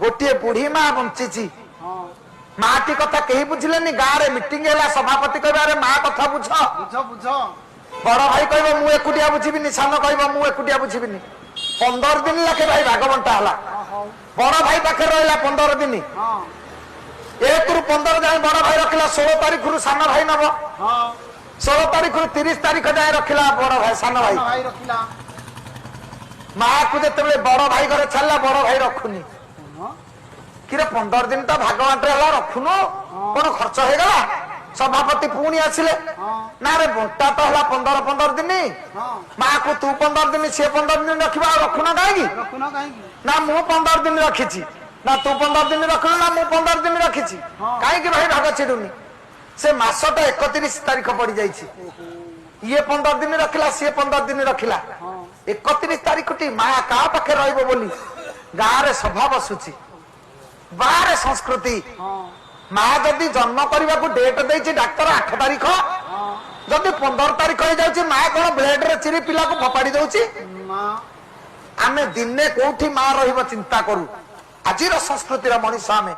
गोटे बुढ़ी माँ बंची माटी कथा कहीं बुझिलेनी गाँव रे मीटिंग है सभापति कह माँ कथा बुझ बड़ भाई कह मु एकुटिया बुझीबी सान कह मु एकुटिया बुझीबी 15 दिन लखे भाई भाग बंटा है बड़ भाई पाखे रहा 15 दिन 1 रु 15 जाए बड़ भाई रखला 16 तारीख रु सान भाई नब 16 तारीख रु 30 तारीख जाए रखला बड़ भाई सान भाई माँ को जिते बड़ भाई घर छाड़ा बड़ भाई रखुनी कि 15 दिन तो भाग बांटे रखुनु कौन खर्च हो गला सभापति पुणी आसिले ना रे बंटा तो है 15 दिन माँ को तू 15 दिन सी 15 दिन रखा रखुना कहीं ना मु 15 दिन रखी ना तू 15 दिन रखु ना मु 15 दिन रखी कहीं भाई भाग छिड़ुनी से मसटा 31 तारीख पड़ जाइए ये 15 दिन रखला सी 15 दिन रखला 31 तारीख टी माँ क्या पाखे रोली गाँव में सभा बसुची बाहर संस्कृति माँ जदि जन्म करने को डेट दे डाक्तर 8 तारीख जदि 15 तारीख हो जाए माँ कौन ब्लेड रे चिरी पिला को फपाड़ी दौची आमे दिने कोठी माँ रहिबो चिंता करू आज संस्कृतिर मनीष आमे।